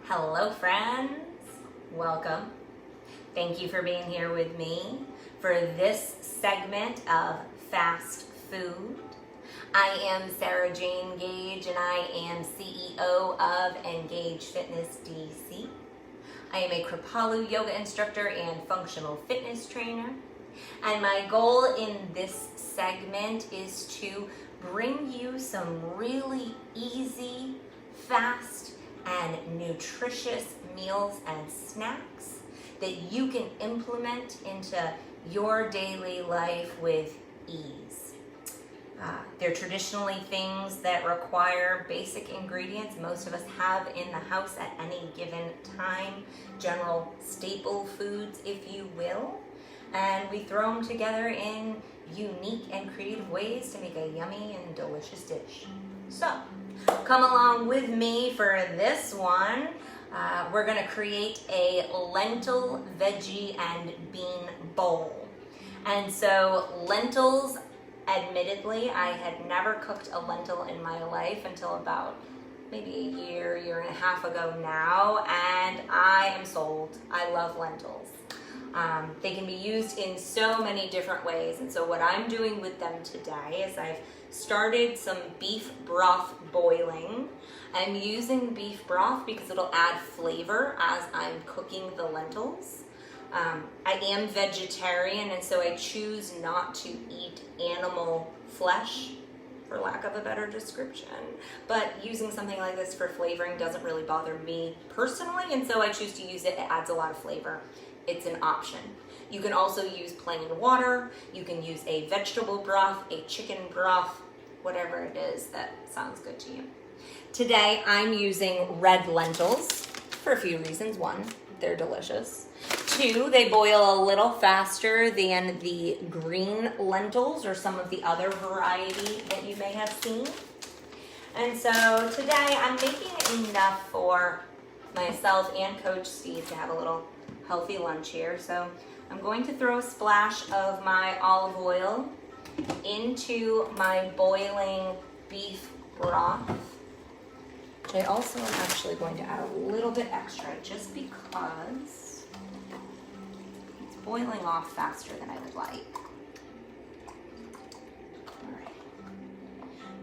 Hello friends, welcome. Thank you for being here with me for this segment of fast food. I am Sara-Jane Gage and I am CEO of Gage Fitness DC. I am a Kripalu yoga instructor and functional fitness trainer. And my goal in this segment is to bring you some really easy, fast, and nutritious meals and snacks that you can implement into your daily life with ease. They're traditionally things that require basic ingredients most of us have in the house at any given time, general staple foods, if you will, and we throw them together in unique and creative ways to make a yummy and delicious dish. So, come along with me for this one. We're going to create a lentil, veggie, and bean bowl. And so lentils, admittedly, I had never cooked a lentil in my life until about maybe a year and a half ago now, and I am sold. I love lentils. They can be used in so many different ways, and so what I'm doing with them today is I've started some beef broth boiling. I'm using beef broth because it'll add flavor as I'm cooking the lentils. I am vegetarian, and so I choose not to eat animal flesh, for lack of a better description. But using something like this for flavoring doesn't really bother me personally, and so I choose to use it. It adds a lot of flavor. It's an option. You can also use plain water. You can use a vegetable broth, a chicken broth, whatever it is that sounds good to you. Today, I'm using red lentils for a few reasons. One, they're delicious. Two, they boil a little faster than the green lentils or some of the other variety that you may have seen. And so today, I'm making enough for myself and Coach Steve to have a little healthy lunch here. So I'm going to throw a splash of my olive oil into my boiling beef broth, which I also am actually going to add a little bit extra just because it's boiling off faster than I would like. All right.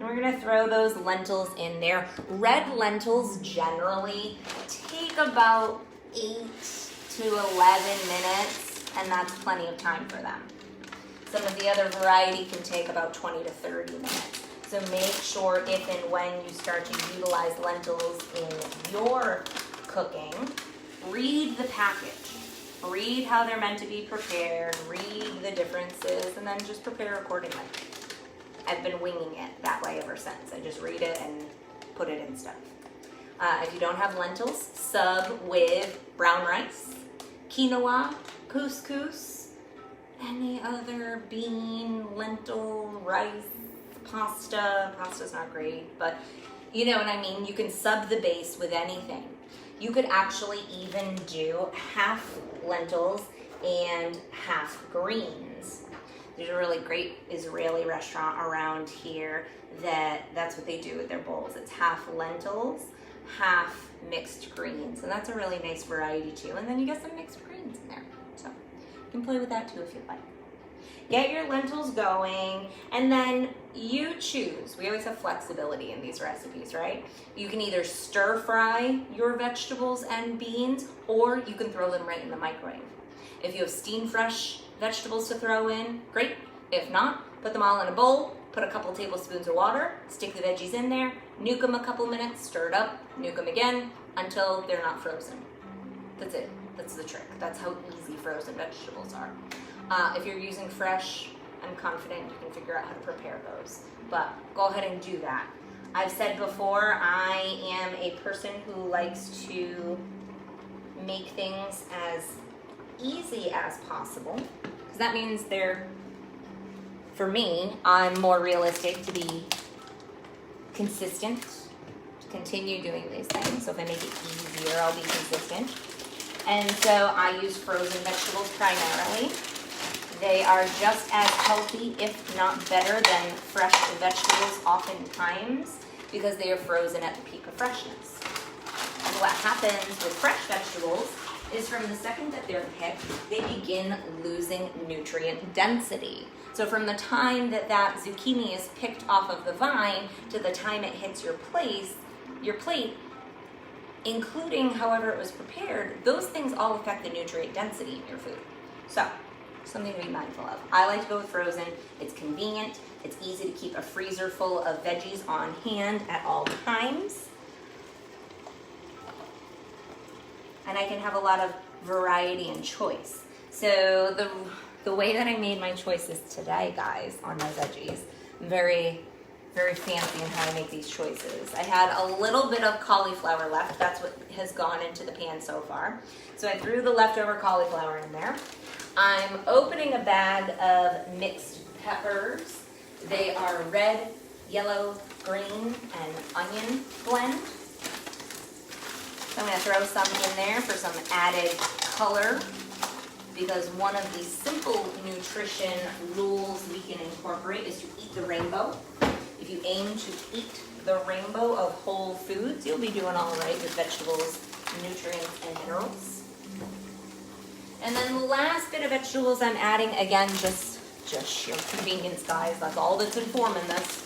And we're gonna throw those lentils in there. Red lentils generally take about 8 to 11 minutes, and that's plenty of time for them. Some of the other variety can take about 20 to 30 minutes. So make sure if and when you start to utilize lentils in your cooking, read the package. Read how they're meant to be prepared, read the differences, and then just prepare accordingly. I've been winging it that way ever since. I just read it and put it in stuff. If you don't have lentils, sub with brown rice, quinoa, couscous, any other bean, lentil, rice, pasta. Pasta's not great, but you know what I mean. You can sub the base with anything. You could actually even do half lentils and half greens. There's a really great Israeli restaurant around here that's what they do with their bowls. It's half lentils, half mixed greens, and that's a really nice variety too. And then you get some mixed greens in there, so you can play with that too if you'd like. Get your lentils going, and then you choose. We always have flexibility in these recipes, right? You can either stir fry your vegetables and beans, or you can throw them right in the microwave. If you have steam fresh vegetables to throw in, great. If not, put them all in a bowl, put a couple tablespoons of water, stick the veggies in there, nuke them a couple minutes, stir it up, nuke them again until they're not frozen. That's it. That's the trick. That's how easy frozen vegetables are. If you're using fresh, I'm confident you can figure out how to prepare those. But go ahead and do that. I've said before, I am a person who likes to make things as easy as possible, because that means for me, I'm more realistic to be consistent, to continue doing these things. So if I make it easier, I'll be consistent. And so I use frozen vegetables primarily. They are just as healthy, if not better, than fresh vegetables oftentimes, because they are frozen at the peak of freshness. And what happens with fresh vegetables is from the second that they're picked, they begin losing nutrient density. So from the time that that zucchini is picked off of the vine to the time it hits your plate, including however it was prepared, those things all affect the nutrient density in your food. So, something to be mindful of. I like to go with frozen. It's convenient. It's easy to keep a freezer full of veggies on hand at all times. And I can have a lot of variety and choice. So the way that I made my choices today, guys, on my veggies, I'm very fancy in how I make these choices. I had a little bit of cauliflower left. That's what has gone into the pan so far. So I threw the leftover cauliflower in there. I'm opening a bag of mixed peppers. They are red, yellow, green, and onion blend. So I'm going to throw some in there for some added color, because one of the simple nutrition rules we can incorporate is to eat the rainbow. If you aim to eat the rainbow of whole foods, you'll be doing all right with vegetables, nutrients, and minerals. And then the last bit of vegetables I'm adding, again, just sheer convenience, guys. That's all that's informing this.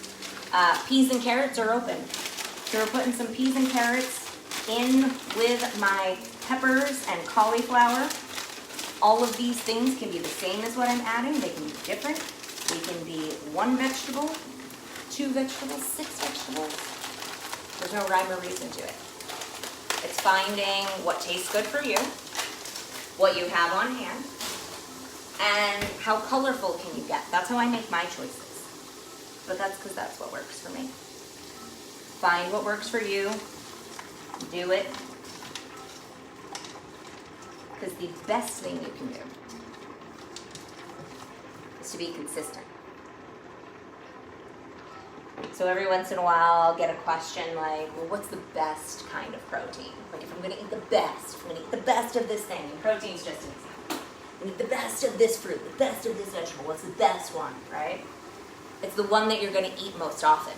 Peas and carrots are open. So we're putting some peas and carrots in with my peppers and cauliflower. All of these things can be the same as what I'm adding. They can be different. They can be one vegetable, 2 vegetables, 6 vegetables. There's no rhyme or reason to it. It's finding what tastes good for you, what you have on hand, and how colorful can you get. That's how I make my choices. But that's because that's what works for me. Find what works for you. Do it. Because the best thing you can do is to be consistent. So every once in a while I'll get a question like, well, what's the best kind of protein? Like if I'm going to eat the best, I'm going to eat the best of this thing. And protein's just an example. I need the best of this fruit, the best of this vegetable. What's the best one, right? It's the one that you're going to eat most often.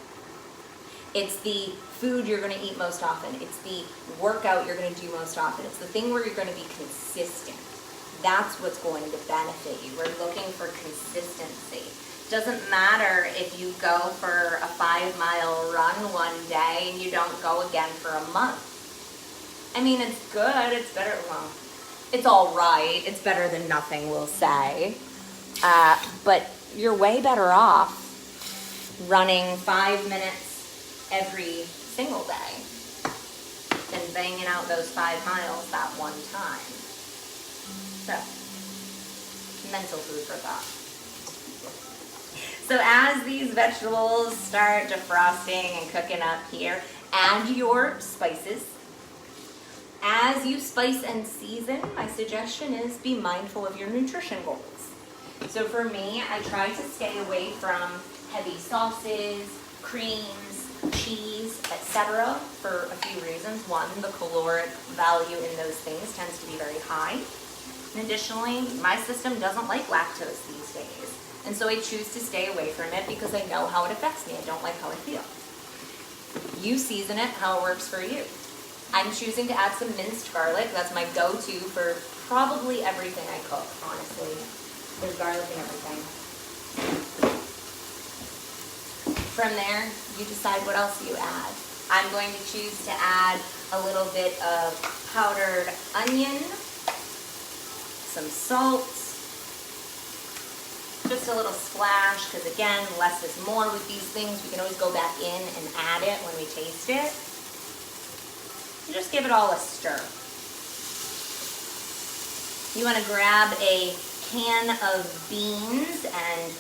It's the food you're going to eat most often. It's the workout you're going to do most often. It's the thing where you're going to be consistent. That's what's going to benefit you. We're looking for consistency. Doesn't matter if you go for a 5-mile run one day and you don't go again for a month. I mean, it's good. It's better. Well, it's all right. It's better than nothing, we'll say. But you're way better off running 5 minutes every single day than banging out those 5 miles that one time. So, mental food for thought. So as these vegetables start defrosting and cooking up here, add your spices. As you spice and season, my suggestion is be mindful of your nutrition goals. So for me, I try to stay away from heavy sauces, creams, cheese, etc. for a few reasons. One, the caloric value in those things tends to be very high. And additionally, my system doesn't like lactose these days. And so I choose to stay away from it because I know how it affects me. I don't like how I feel. You season it how it works for you. I'm choosing to add some minced garlic. That's my go-to for probably everything I cook, honestly. There's garlic in everything. From there, you decide what else you add. I'm going to choose to add a little bit of powdered onion, some salt, just a little splash, because again, less is more with these things. We can always go back in and add it when we taste it. And just give it all a stir. You want to grab a can of beans and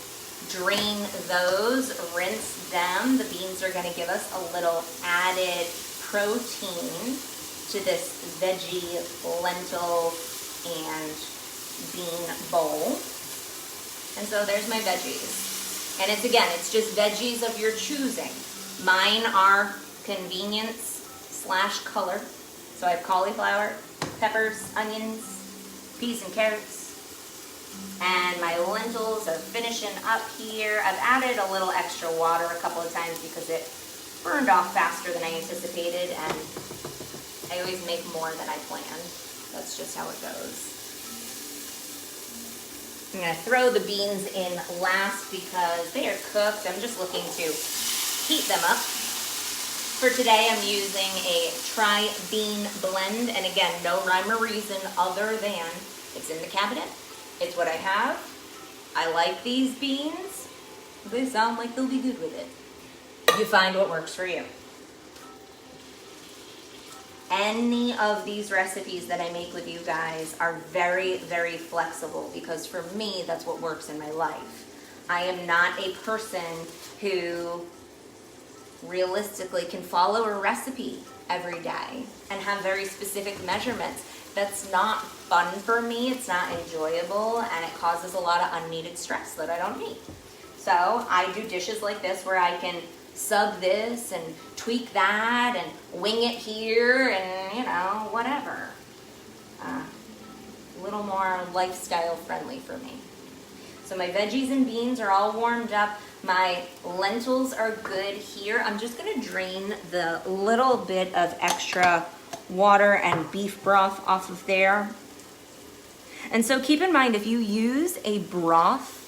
drain those, rinse them. The beans are going to give us a little added protein to this veggie, lentil, and bean bowl. And so there's my veggies. And it's just veggies of your choosing. Mine are convenience/color. So I have cauliflower, peppers, onions, peas and carrots. And my lentils are finishing up here. I've added a little extra water a couple of times because it burned off faster than I anticipated. And I always make more than I planned. That's just how it goes. I'm gonna throw the beans in last because they are cooked. I'm just looking to heat them up. For today, I'm using a tri-bean blend. And again, no rhyme or reason other than it's in the cabinet. It's what I have. I like these beans. They sound like they'll be good with it. You find what works for you. Any of these recipes that I make with you guys are very, very flexible because for me, that's what works in my life. I am not a person who realistically can follow a recipe every day and have very specific measurements. That's not fun for me, it's not enjoyable, and it causes a lot of unneeded stress that I don't need. So I do dishes like this where I can sub this and tweak that and wing it here and, you know, whatever. A little more lifestyle friendly for me. So my veggies and beans are all warmed up. My lentils are good here. I'm just gonna drain the little bit of extra water and beef broth off of there. And so keep in mind, if you use a broth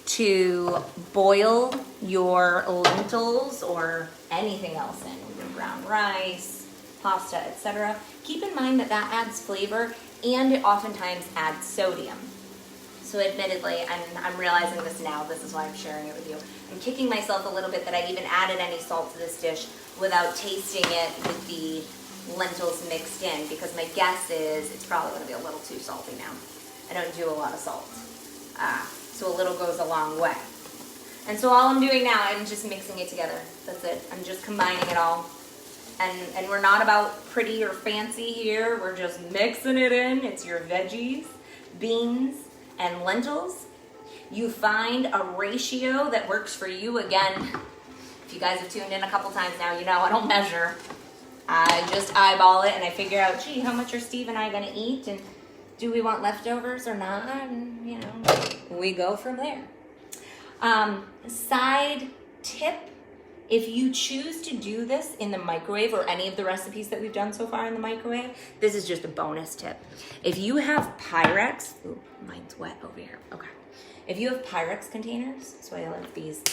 to boil your lentils or anything else in, your brown rice, pasta, etc., keep in mind that that adds flavor and it oftentimes adds sodium. So admittedly, and I'm realizing this now, this is why I'm sharing it with you, I'm kicking myself a little bit that I even added any salt to this dish without tasting it with the lentils mixed in, because my guess is it's probably going to be a little too salty now. I don't do a lot of salt. So a little goes a long way. And so all I'm doing now, I'm just mixing it together. That's it. I'm just combining it all. And we're not about pretty or fancy here. We're just mixing it in. It's your veggies, beans, and lentils. You find a ratio that works for you. Again, if you guys have tuned in a couple times now, you know I don't measure. I just eyeball it and I figure out, gee, how much are Steve and I gonna eat? And do we want leftovers or not? And, you know, we go from there. Side tip, if you choose to do this in the microwave or any of the recipes that we've done so far in the microwave, this is just a bonus tip. If you have Pyrex, ooh, mine's wet over here, okay. If you have Pyrex containers, so I like these,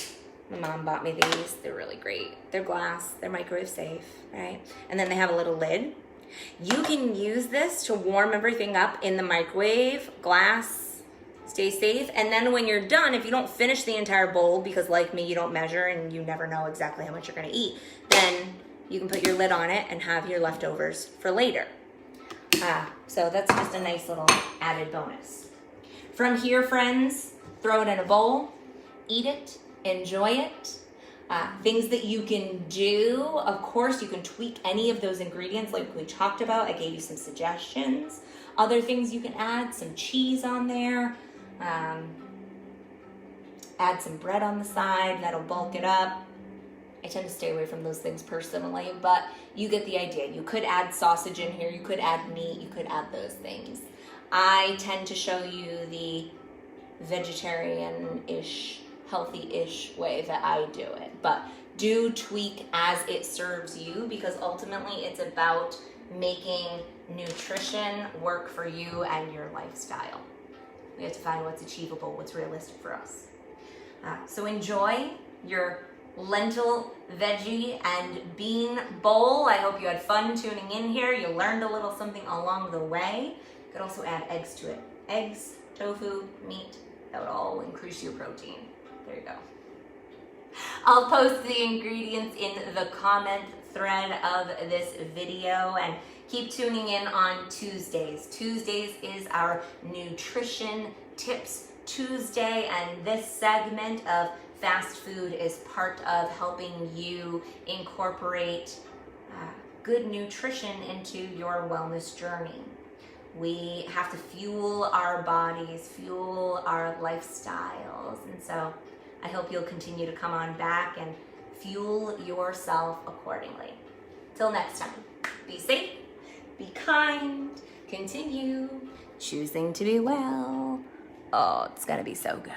my mom bought me these, they're really great. They're glass, they're microwave safe, right? And then they have a little lid. You can use this to warm everything up in the microwave, glass, stay safe. And then when you're done, if you don't finish the entire bowl, because like me, you don't measure and you never know exactly how much you're gonna eat, then you can put your lid on it and have your leftovers for later. So that's just a nice little added bonus. From here, friends, throw it in a bowl, eat it, enjoy it. Things that you can do, of course, you can tweak any of those ingredients like we talked about. I gave you some suggestions. Other things you can add, some cheese on there. Add some bread on the side, that'll bulk it up. I tend to stay away from those things personally, but you get the idea. You could add sausage in here, you could add meat, you could add those things. I tend to show you the vegetarian-ish, healthy-ish way that I do it, but do tweak as it serves you, because ultimately it's about making nutrition work for you and your lifestyle. We have to find what's achievable, what's realistic for us. So enjoy your lentil, veggie, and bean bowl. I hope you had fun tuning in here. You learned a little something along the way. You could also add eggs to it. Eggs, tofu, meat, that would all increase your protein. There you go. I'll post the ingredients in the comment thread of this video, and keep tuning in on Tuesdays. Tuesdays is our Nutrition Tips Tuesday, and this segment of fast food is part of helping you incorporate good nutrition into your wellness journey. We have to fuel our bodies, fuel our lifestyles, and so I hope you'll continue to come on back and fuel yourself accordingly. Till next time, be safe, be kind, continue choosing to be well. Oh, it's gonna be so good.